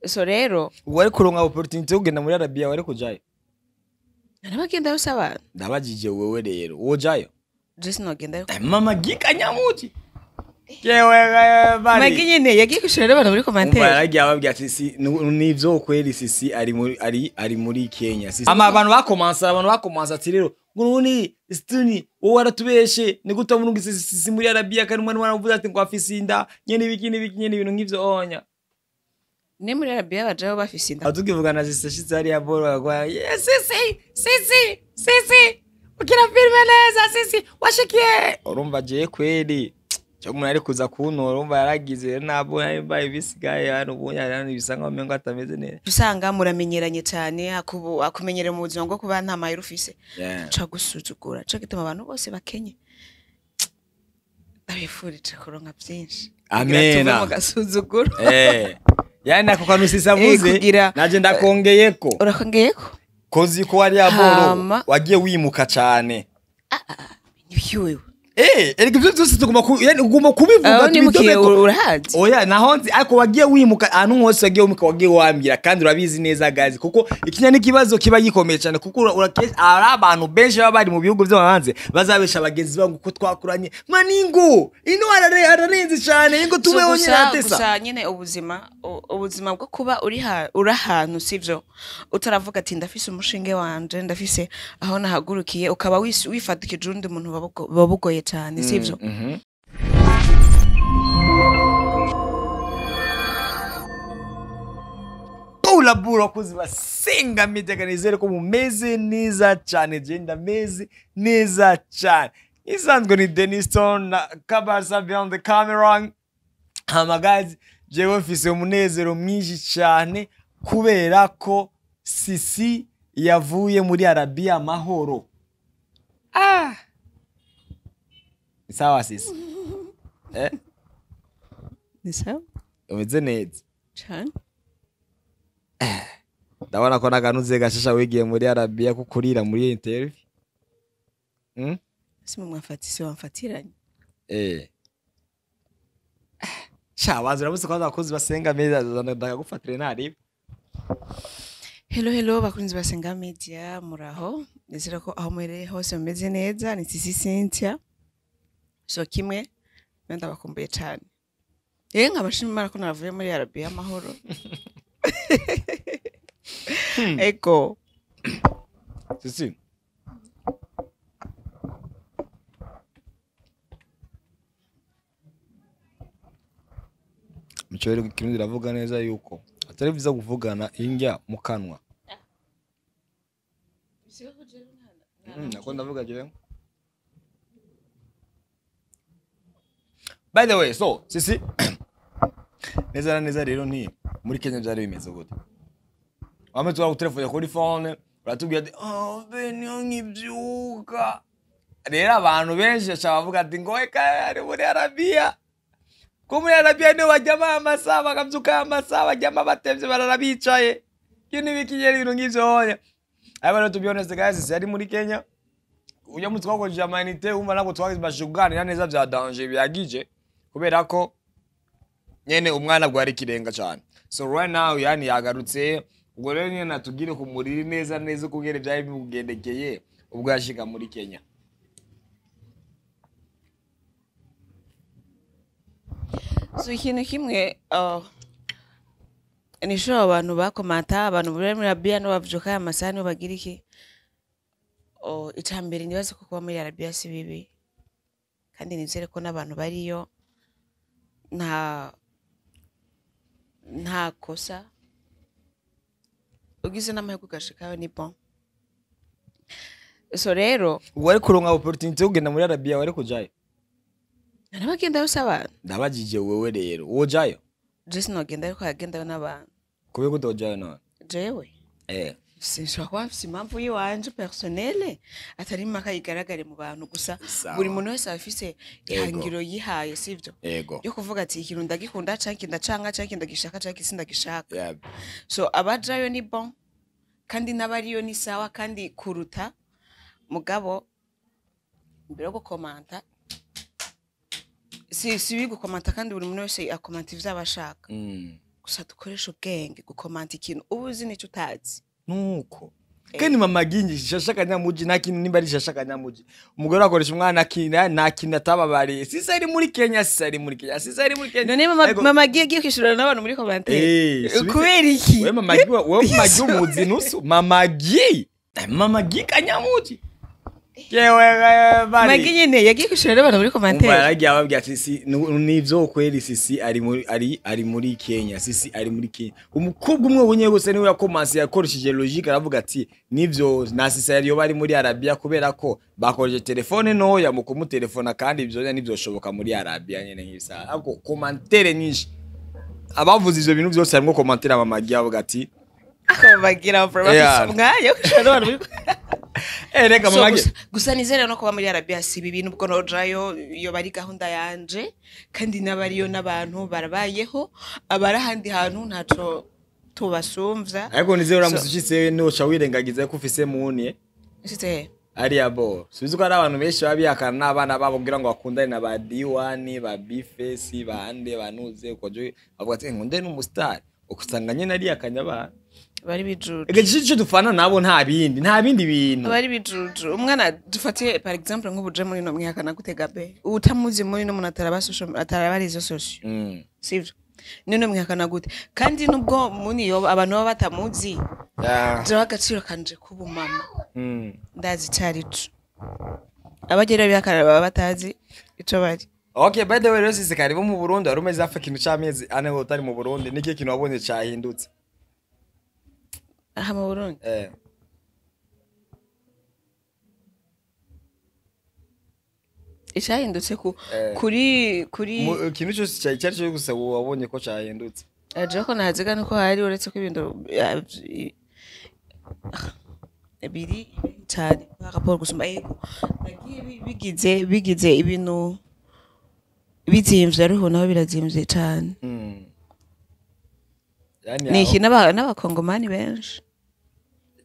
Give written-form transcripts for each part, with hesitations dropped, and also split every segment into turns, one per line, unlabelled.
so rero
wari kuronka opportunity yo kugenda muri Arabia wari kujayo
narabagenda yose abantu
ndabajije wewe rero wojayo
just nogenda
mama gika nyamuti yewe bari
magi nyine yagiye kushira abantu muri commentaire
baragiye ababwira ati si nivyo kweli sisi ari muri Kenya sisi abantu bakomansa ati rero nguni stuni wowe waratubeshe ni gutamurunga sisi muri Arabia kandi umwana waravuze ati ngo afise inda nyene ibintu nk'ivyo onya
ne muri Arabia bajaho bafise inda
atugivugana sisi ari ya bora kwa sisi ukira filme neza sisi washikiye urumva je kweli cyo umuntu ari kuza kuntora urumva yaragize nabo yambaye bisigaye hano ubunya bisanga umengo atameze neza
usanga muramenyeranye cyane akumenyere mu buzima bwo kuba nta mahera ufise ca gusuzugura ca gituma abantu bose bakenye abifurije kuronka byinshi
amena
mugasuzugura
yani ako kantu sisavuze naje ndakongeyeko
urakongeyeko
kozi ko wari yaboro wagiye wimuka cyane
nibyuwe
erega ibyo byose ugomba kubivuga
tubidobeko urahazi
oya nahonzi ariko wagiye wimuka ahantu hose wagiye wimuka wagiye wambira kandi urabizi neza gazi kuko ikinya n'ikibazo kiba gikomeye cyane kuko ari abantu benshi baba bari mu bihugu byo hanze bazabesha abagenzi bangu ko twakuranye maningo ino ararenze cyane ingo tubeho nyiratesa
gusa nyine ubuzima bwo kuba uri ahantu sivyo utaravuga ati ndafise umushinge wanje ndafise aho nahagurukiye ukaba wifatikije undi muntu babugoye cyane sivyo
laburo kuzibasenga miteganizere ko mumeze neza cyane genda meze neza cyane isanzwe ni Deniston na Kabasa behind the camera hamagazi jewe mfise umunezero mwinshi cyane kubera ko sisi yavuye muri Arabia amahoro sawa sisi
ni sawa
umeze neza
cyane
ndabona ko naganuze gashasha wigiye muri Arabia kukurira muri interview
simu mwafatisi wamfatiranye
shabaza urabuse ko abakozi basenga media ndagagufatire nari
hello bakunzi basenga media muraho nizera ko aho muri hose mumeze neza ni Sisi Cynthia so kimwe ndabakumbuye cyane nkabashimira ko navuye muri Arabia amahoro eko
Sisi Mchwele kirundi ravuga neza yuko atari biza kuvugana injya mu kanwa nako ndavuga je by the way so Sisi neza rero ni muri Kenya byari bimeze gute wametuwa kutelefone kuri phone uratubwira ati benyo nkibyuka rero abantu benshi bavuga ati ngo ari muri Arabia ko muri Arabia niho bajyama amasaha bakabyuka amasaha bajyama batevye bararabicaye kini bikiyeri ibintu ngivyo hoya aba to be honest guys yari muri Kenya uyo mutwe wako jamanite umva nako twagize bashugana neza bya danger byagije kubera ko nyene umwana bwari kirenga cyane so right now yani yagarutse ubwo rero nyene natugire ku muriri neza kugere byaye bimugendekeye ubwo yashika muri Kenya
so ikintu kimwe nisho abantu bakomata abantu bari muri Arabia no bavuka amasaha no bagira iki itambere nibaze ko kuba muri Arabia si bibi kandi nizere ko nabantu bariyo nta kosa ugize n'amahirwe ugashikayo ni bon so rero
wari kuronka opportunity yo kugenda muri Arabia wari kujayo
narabagenda yose abantu
ndabajije wewe rero wojayo
just nogenda ariko yagenda n'abantu
kubera ko utojayo none
jewe sinshobora kuba mfise impamvu yiwanje personnelle atari maka yigaragare mu bantu gusa buri muntu wese afise ihangiro yihaye sivyo yo kuvuga ati ikintu ndagikunda canke ndacanga canke ndagishaka canke sindagishaka so abajayo ni bon kandi n'abariyo ni sawa kandi kuruta mugabo mbere yo gukomanta si gukomanta kandi buri muntu wese akomanta ivyo abashaka gusa dukoresha ubwenge gukomanta ikintu ubuzi nicyo utazi
nuko kandi mama gingi shasha kanyamuji nakintu nimba ari shasha kanyamuji umugore akoresha umwana akina nakintu atababariye sisa ari muri Kenya
none mama gingi kwishurana n'abantu muri commentaire kubera iki
we mama gingi umuzi nusu mama gingi kanyamuji yewe
bari magine yagiye kwishurana n'abantu muri commentaire
baragiye ababwira ati sisi nivyo kweri sisi ari muri Kenya sisi ari muri Kenya umukobwa umwe bunye gose niwe yakomanse yakoresheje logique aravuga ati nivyo na sisi yari bari muri Arabia kubera ko bakoresheje telefone noya mu kumutelefona kandi ivyo nivyo shoboka muri Arabia nyene nk'isa ako commentaire nyinshi abavuze ivyo bintu byose harimo commentaire amamagiye avuga ati
bagira problem mwayo kwishurana n'abantu muri
reka mamage
gusa nizere no kuba muri Arabia si ibintu ubwo nojayo iyo bari gahunda yanje kandi nabariyo n'abantu barabayeho abarahandi hantu ntaco tubasumvya
ariko nizere uramusushitse no cawirengagiza ko ufise muni
site
ari abo subizo ko ari abantu benshi babiyakana n'abana babo kugira ngo bakundane na ba D1 ba Bface bande banuze ukoje avuga ati nkunde n'umustar ukusanga nyene ari yakanyabana
bari bijuju
egeje dufana nabo nta bindi bintu
bari bijuju umwana dufatiye par exemple nk'ubuje muri no mwihakana gutega be utamuzi muri no munatara basosho atarabarizo sosho sivyo none mwihakana gute kandi nubwo muni yo abantu baba batamuzi je bagaciro kanje kuba mama ndazi cyarico abagera byakara baba batazi ico bari.
Okay, by the way, rero sisi karibu mu Burundi arumeze afa kintu cy'amezi ane ho utari mu Burundi niki kintu wabonye cyahindutse
aha mu Burundi icyahindutse kuri
kintu cyose cyari cyo gusa wabonye ko cyahindutse
aje ko naziga nuko hari uretse ko ibintu biri cyane rapport gusumba nagiye bigize ibintu bizimvye ariho naho birazimvye cyane ni iki n'abakongomani benshi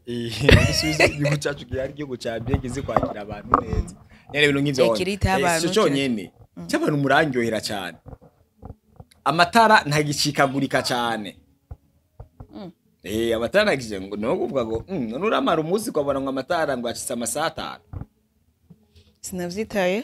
igihugu cyacu gihari igihugu cyabyegeze kwakira abantu neza nyene ibintu nk'ivyo cyo nyene cy'abantu murangyohera cyane amatara ntagicikagurika cyane amatara nagije ngo no kuvuga ngo none uramara umunsi kwabona ngo amatara ngo acitse amasata
sinavyitaye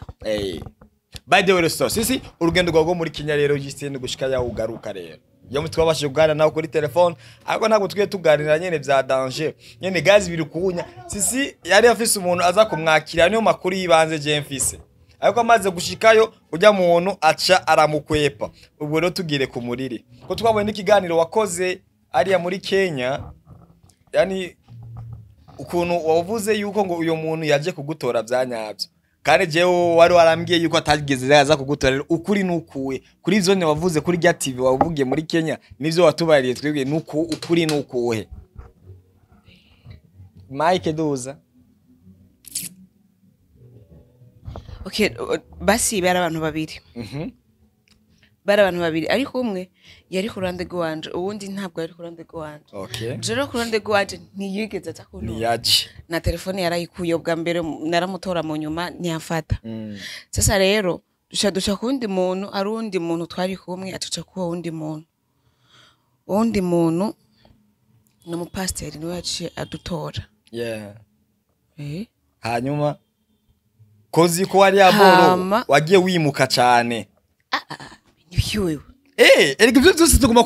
by the way sisi urugendo rwago muri Kenya rero gisende gushika ya ugaruka rero yo mutwabashije kuganira nawe kuri telefone ariko ntabwo twiye tuganira nyene vya danger nyene gazi biri kunya sisi yari afise umuntu aza kumwakira niyo makuru yibanze je mfise ariko amaze gushikayo ujya muntu aca aramukwepa ubwo rero tugire ku muriri ko twabonye n'ikiganiro wakoze ariya muri Kenya yani ukuntu wavuze yuko ngo uyo muntu yaje kugutora byanyabyo kandi jewe wari warambwiye yuko atageze yaza kugutorera ukuri nukuwe kuri zone wavuze kuri rya TV wavugiye muri Kenya nivyo watubariye twebwe nuko ukuri nukuwe Mike duza
okay basi bara abantu babiri bara abantu babiri ariko umwe yari ku ruhande rwanje uwundi ntabwo yari ku ruhande rwanje
okay
jero ku ruhande rwanje ntiyigeze atakuno
niyaje
na telefone yarayikuye ubwa mbere naramutora mu nyuma ntiyafata sasa rero duca kundi muntu ari undi muntu twari kumwe atuca kuwa undi muntu no mupasiteri niwe yaciye adutora
hanyuma kozi ko wari yaboro wagiye wimuka cyane
nibyuwe
erega ibyo byose tuguma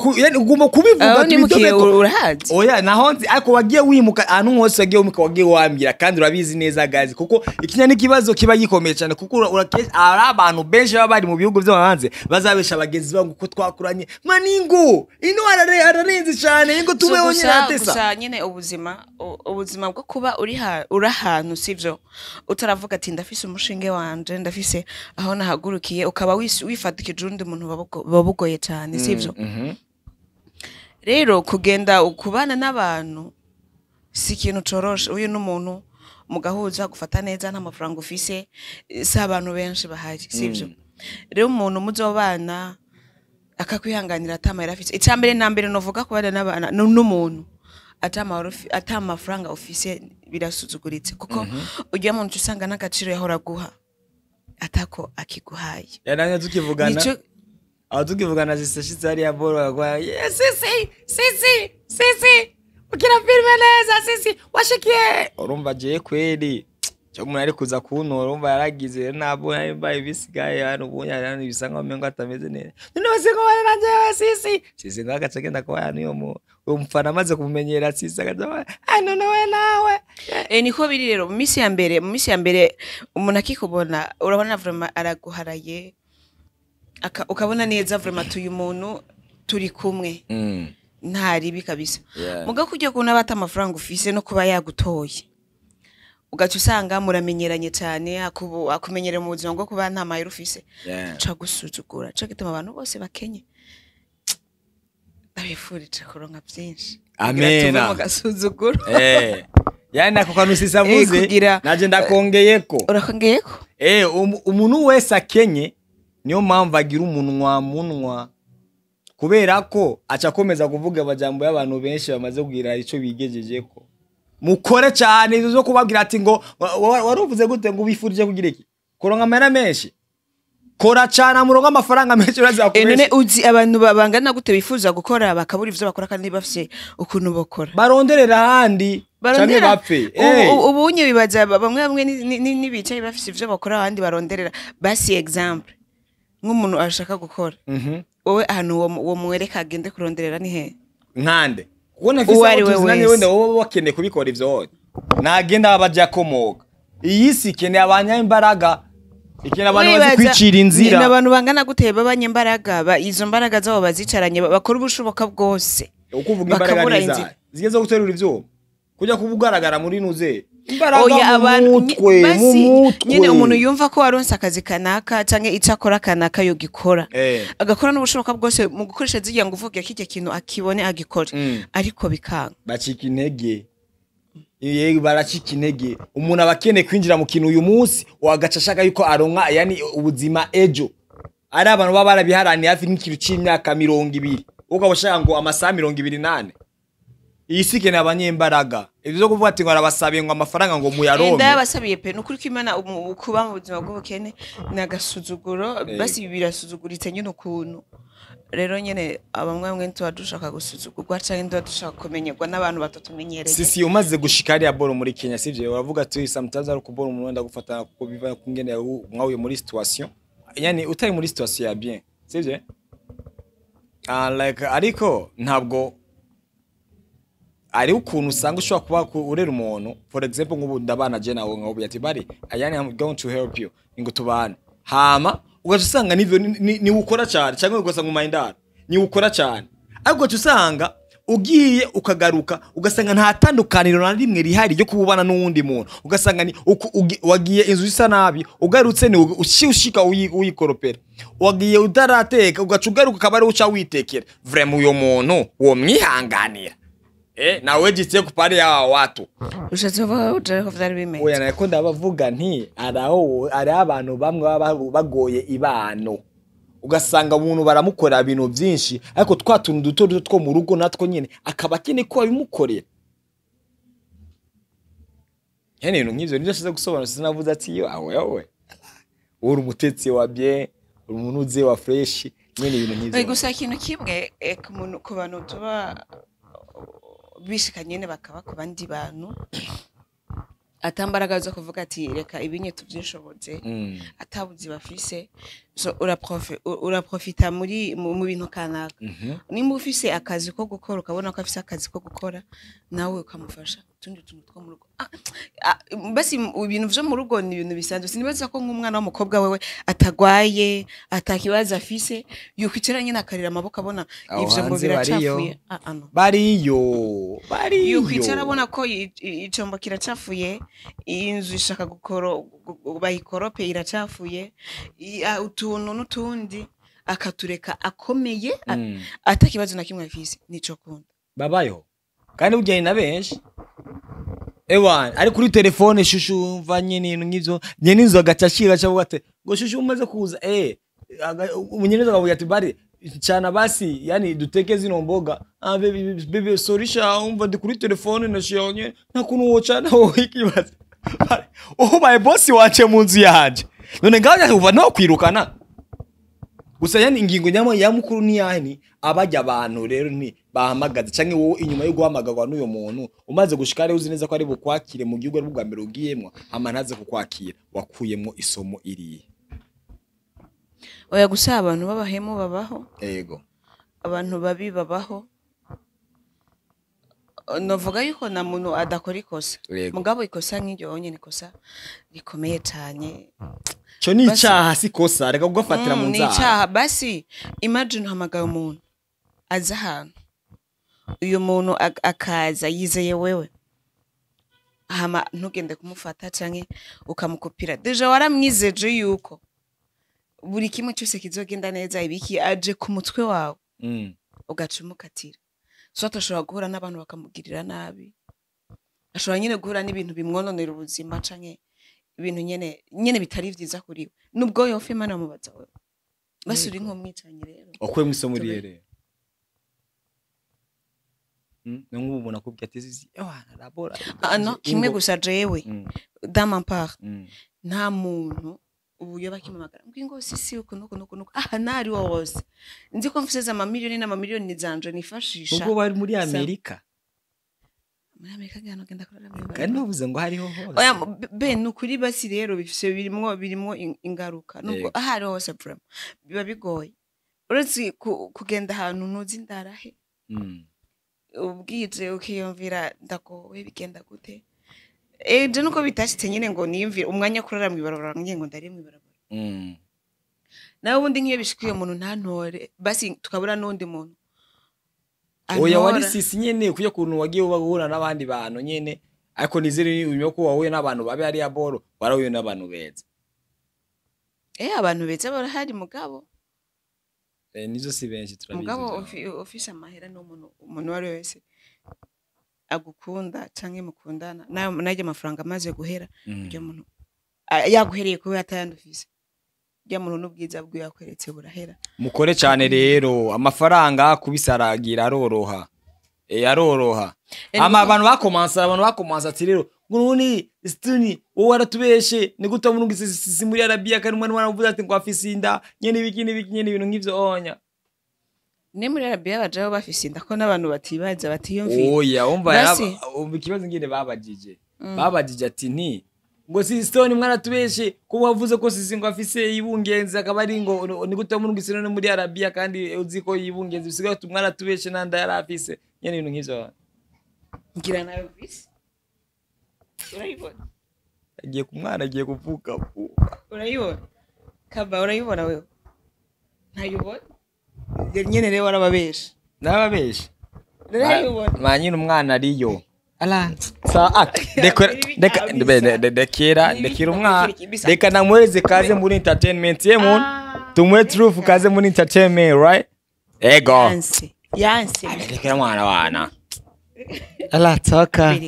kubivuga
tubidome urahazi
oya nahonzi ariko wagiye wimuka ahantu hose wagiye wimuka wagiye wambira kandi urabizi neza gazi kuko ikinya n'ikibazo kiba gikomeye cyane kuko ari abantu benshi baba bari mu bihugu byo hanze bazabesha abagenzi bangu ko twakuranye maningo ino ararenze cyane ingo tubeho nyiratesa
gusa nyine ubuzima bwo kuba uri ahantu sivyo utaravuga ati ndafise umushinge wanje ndafise aho nahagurukiye ukaba wifatikije undi muntu babugoye cyane sivyo rero kugenda ukubana n'abantu si ikintu coroshe uyu n'umuntu mugahuza gufata neza nta mafaranga ufise si abantu benshi bahari sivyo rero umuntu muzobana akakwihanganira atamara afise icambere nambere novuga kubana n'abana n'umuntu atamafaranga ufise birasuzuguritse kuko ujya mu ncu usanga n'agaciro yahora guha atako akiguhaye
yananya tukivugana aho tukivugana zisashitse hariya boro bagwa sisi ukina filme neza sisi washikiye urumva je kweli cyo umuntu ari kuza kuntora urumva yaragize nabo yambaye ibisigaye hano ubunya hano ibisanga mengo atameze neza none basigo bari nanje sisi ngagace genda kwa hano yo umfana amaze kumenyera sisi agaza none we nawe
niko biri rero mu misi ya mbere umuntu akikubona urabona vraiment araguharaye ukabona neza vraiment tuyu muntu turi kumwe ntari bikabisa muga kujya kuna bata amafaranga ufise no kuba yagutoye ugaca usanga muramenyeranye cyane akumenyere mu buzima bwo kuba nta mahera ufise ca gusuzugura ca gituma abantu bose bakenye abifurije kuronka byinshi
amena
mu gasuzuguro
yani ako kantu sisavuze naje ndakongeyeko
urakongeyeko
umuntu wese akenye niyo mpamvu agira umunwa kubera ko acakomeza kuvuga abajambo y'abantu benshi bamaze kugira ico bigejejeko mukore cyane izo zo kubabwira ati ngo waruvuze gute ngo bifurije kugira iki koronka amera menshi kora cyane amuronka amafaranga menshi urazakomeza
none uzi abantu babangana gute bifuza gukora bakabura ivyo bakora kandi bafise ukuntu bokora
baronderera handi cyane bapfe
ubunye bibaza bamwe nibicaye bafise ivyo bakora abandi baronderera basi example nk'umuntu ashaka gukora wowe ahantu wo mwereka agende kuronderera ni he
nkande ubona fisa utuzanye wenda wowe wakeneye kubikora ivyo nagenda abaje akomoka iyi si kene abanyaimbaraga ikena abantu bazi kwicira inzira
n'abantu bangana gute babanyembaraga izo mbaraga zabo bazicaranye bakora ubushoboka bwose
ukuvuga imbaraga neza zigeze guterura ivyo kujya kubugaragara muri nuze imbaraga mu mutwe
nyene umuntu yumva ko aronse akazi kanaka canke icakora kanaka yo gikora agakora n'ubushoboka bwose mu gukoresha zigira ngo uvuge kike kintu akibone agikora ariko bikanga
bacika intege baracika intege umuntu abakene kwinjira mu kintu uyu munsi wagacashaka yuko aronka yani ubuzima ejo ari abantu baba barabiharaniye hafi nk'ikintu c'imyaka 200 ukabashaka ngo amasaha 28 isi kene abanyembaraga ivyo zo kuvuga ati ngo arabasabiye ngo amafaranga ngo muyaronke
ndabasabiye pe nukuri ko Imana kuba mu buzima bw'ubukene nagasuzuguro basi birasuzuguritse nyine ukuntu rero nyene abamwe ntubadushaka gusuzugurwa cyangwa ntubadushaka kumenyerwa n'abantu batatumenyereye
sisi umaze gushikari ya boro muri Kenya sivyo uravuga ati sometimes ari kubora umuntu wenda gufata kuko biva kungene mwawe muri situation yani utari muri situation ya bien sivyo like ariko ntabwo ari ukuntu usanga ushobora kuba urera umuntu for example nk'ubu ndabana je nawe nk'ubu ati bari ayani I'm going to help you ngo tubane hama ugasanga nivyo ni ukora cyane cyangwa ugasanga umindara ni ukora cyane ariko usanga ugiye ukagaruka ugasanga nta tandukaniro na rimwe rihari ryo kububana n'uwundi muntu ugasanga ni wagiye inzu isa nabi ugarutse ni ushika uyikoropera wagiye udarateka ugacugaruka kabari uca witekera vraiment uyo muntu wo mwihanganira nawe jitse kupari ya watu
ushatse ko vyari bimeze
oya nako ndabavuga nti ari abantu bamwe bagoye ibano ugasanga umuntu baramukora ibintu byinshi ariko twatuntu duto two mu rugo natwo nyene akaba kene ko abimukorera ibintu nk'ivyo nivyo shize gusobanura sinavuze ati yo awe uri umutetsi wa bien uri umuntu uze wa fresh nyene ibintu nk'ivyo
gusa ikintu kimwe ku bantu tuba bishika nyene bakaba ku bandi bantu atambaraga zo kuvuga ati reka ibinye tuvyishoboze atabuzi bafise so uraprofita muri mu bintu kanaka nimba ufise akazi ko gukora ukabona ko afise akazi ko gukora nawe ukamufasha tundi tuntu two mu rugo basi ibintu vyo mu rugo ni ibintu bisanzwe sinibaza ko nk'umwana w'umukobwa wewe atagwaye atakibaza afise yukwicaranye nakarira amaboko abona ivyo ngo biracafuye
bariyo
yukwicara abona ko icombo kiracafuye inzu ishaka gukoro bayikorope iracafuye utuntu n'utundi akatureka akomeye atakibazo na kimwe afise nico kunda
babayo kandi ujyanye na benshi ewan ari kuri telefone shushu mvanye n'ibintu nk'ivyo nyene inzu agacashira cyangwa ate ngo shushu umaze kuza umunyeneza akavuga ati bari cyana basi yani duteke zino mboga bebe sorisha umva ndi kuri telefone nashiyonye nakuntu wocana wowe ikibazo my boss wache mu nzu yanje none ngaho uva no kwirukana gusa yani ingingo nyamo ya mukuru ni yani abajya abantu rero ni bahamagaza canke wowe inyuma yo guhamagarwa n'uyo muntu umaze gushika rero uzi neza ko ari bukwakire mu gihugu bwa mbere ugiyemwo amantaze kukwakira wakuyemwo isomo iriye.
Oya gusa abantu babahemu babaho.
Yego.
Abantu babi babaho. Novuga yuko na muntu adakora ikosa. Mugabo ikosa nk'iryo nyene ikosa rikomeye cyane.
Cyo ni icyaha si kosa reka kugafatira mu nzara.
Ni icyaha basi imagine hamagaye umuntu aza ahantu. Uyu muntu akaza yizeye wewe. Hama ntugende kumufata canke ukamukopira. Deja waramwizeje yuko buri kimwe cyose kizogenda neza ibiki aje ku mutwe wawe. Ugacumukatira. So atashobora guhura n'abantu bakamugirira nabi. Ashobora nyine guhura n'ibintu bimwononera ubuzima canke ibintu nyene bitari vyiza kuri we. Nubwo yofe Imana mubaza wewe. Basuri nko mwicanye rero.
Okwe mwisomo rero. N'ubu ubona ko byateze rabora.
No kimwe gusa jewe. Dans ma part. Nta muntu ubu yoba kimamagara ngo sisi uko nuko nari wose nzi ko mfise amamiliyoni n'amamiliyoni zanje nifashisha
ubwo bari muri Amerika
gano genda kurara
kandi bavuze ngo hariho hose
oya be nukuri basi rero bifise birimo ingaruka nubwo ahari hose problem biba bigoye uretse kugenda ahantu nuzi ndarahe ubwije ukiyumvira ndagowe bigenda gute je nuko bitashitse nyine ngo niyumvire umwanya kurara mu ibarabara ngo ndari mu ibarabara nawe ubundi nkiyo bishikiye umuntu ntantore basi tukabura n'undi muntu
oya wari sisi nyene kuyo kuntu wagiye ubahura n'abandi bantu nyene ariko nizere unyoko ko wahuye n'abantu babe ari aboro barahuye n'abantu beza
abantu beza barahari mugabo
nizo si benshi turabizi
mugabo office amahera n'umuntu wari wese agukunda canke mukundana naje amafaranga amaze guhera byo muntu yaguhereye ko yatayandufise byo muntu n'ubwiza bwo yakweretse burahera
mukore cyane rero amafaranga kubisaragira aroroha aroroha abantu bakomansa ati rero nguni stuni wowe waratubeshe ni gute umuntu ngisi muri Arabia kandi umwana waravuze ati ngo afise inda nyene ibintu nk'ivyo onya
ne muri Arabia bajaho bafise inda ko n'abantu batibaza batiyumvira
oya umva ikibazo ngine babajije ati nti ngo Stone mwana tubeshe ko wavuze ko sisi ngo afise ibungenzi akaba ari ngo ni gute umuntu ngisi no muri Arabia kandi uzi ko ibungenzi bisigaye tumwana tubeshe nanda yarafise nyene ibintu nk'ivyo
ngira nawe visi urayibona
agiye kumwana agiye kuvuka
urayibona kaba urayibona wewe ntayibona nyene rero warababesha
nababesha
urayibona
manyine umwana ariyo ala dekera umwana reka namweze kaze muri entertainment yemuntu tumwe truth kaze muri entertainment right ego
yanse
dekera mwana wana ala toka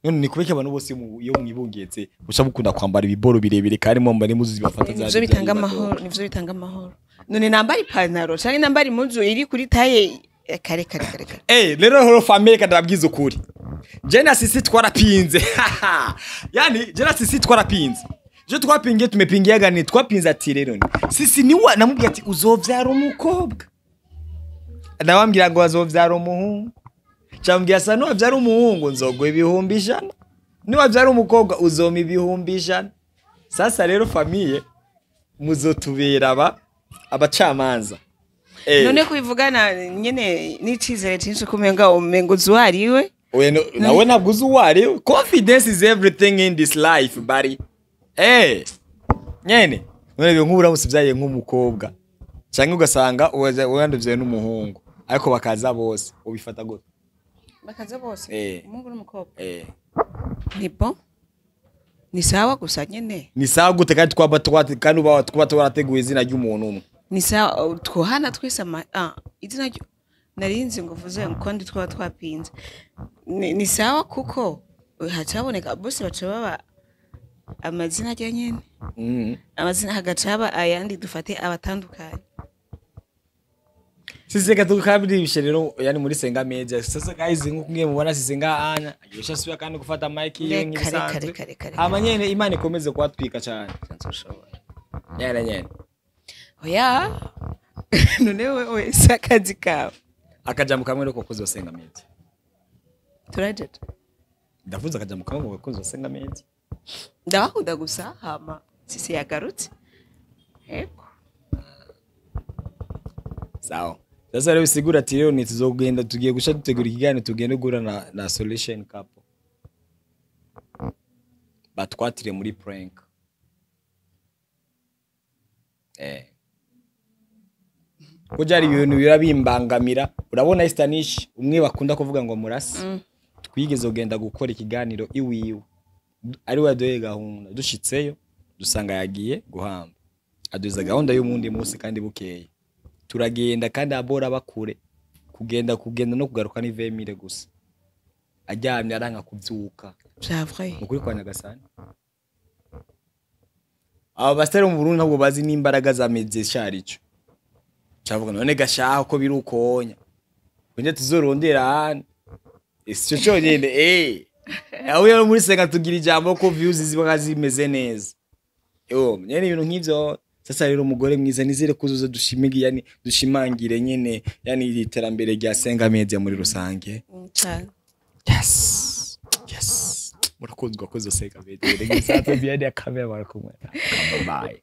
none nikubeke abantu bose yo mwibungetse usha mukunda kwambara ibiboro birebire kandi mu mbari muzi bafata
za nivyo bitanga amahoro none nambari ipantaro canke nambari impuzu iri kuri taye kare
rero horo family kadabwiza ukuri jena sisi twarapinze yani jena sisi twarapinze je twapingiye tumepingiye gani twapinze ati rero sisi ni namubwiye ati uzovyara umukobwa ndabambwira ngo azovyara umuhungu cyambwiye asa no avyara umuhungu nzogwe 100,000 ni wavyara umukobwa uzoma 100,000 sasa rero famille muzotubera abacamanza
none kubivugana nyene n'icizere cyinshi kumenga umengo zuwariwe
nawe ntabwo uzuwariwe confidence is everything in this life buddy nyene none nk'ubura musivyaye nk'umukobwa cyangwa ugasanga wanduvye n'umuhungu ariko bakaza bose ubifata gute
bakaza bose umuhungu n'umukobwa nipo ni sawa gusa nyene
ni sawa gute kandi kandi twaba twarateguye izina ry'umuntu umwe
ni sawa twohana twese izina narinzi ngo vuze ngo ndi twaba twapinze ni sawa kuko hacaboneka bose bacaba amazina ajya nyene amazina hagacaba ayandi dufate abatandukanye
sisi tukabiribishe rero yani muri Senga Media sasa guys nko kumwe mubona Senga anya yosha suya kandi gufata mic iyo nk'ibisanzwe amanyene Imana ikomeze kwatwika cyane nyene
oya none wewe sakazi kawe
akajambo kamwe roko kuzosenga mezi
turajeta
ndavuze akajambo kamwe ngo kuzosenga mezi
ndabakunda gusa hama sisi yagarutse eko
sawa sasa rero bisigura ati rero nituzogenda tugiye gusha dutegura ikiganiro tugende gura na solution couple batwatire muri prank kujari ibintu birabimbangamira urabona Estanish umwe bakunda kuvuga ngo murasi twigeze ugenda gukora ikiganiro iwiwe ari we adoye gahunda dushitseyo dusanga yagiye guhamba aduza gahunda y'umundi munsi kandi bukeye turagenda kandi abora bakure kugenda no kugaruka ni 20,000 gusa ajyamye aranka kuvyuka
vyavray
ukuri kwa Nyagasani aba bastere mu Burundi ntabwo bazi n'imbaraga za medze sharico cavuga none gashaho ko birukonya kunje tuzorondera hano icyo cyonyene aho yo muri senga tugira ijambo ko views ziba zimeze neza nyene ibintu nk'ivyo sasa rero umugore mwiza nizere kuzuza dushimangire nyene yani iterambere rya senga media muri rusange yes murakozwa kozo senga media rege sato biende ya kamera barakumwe bye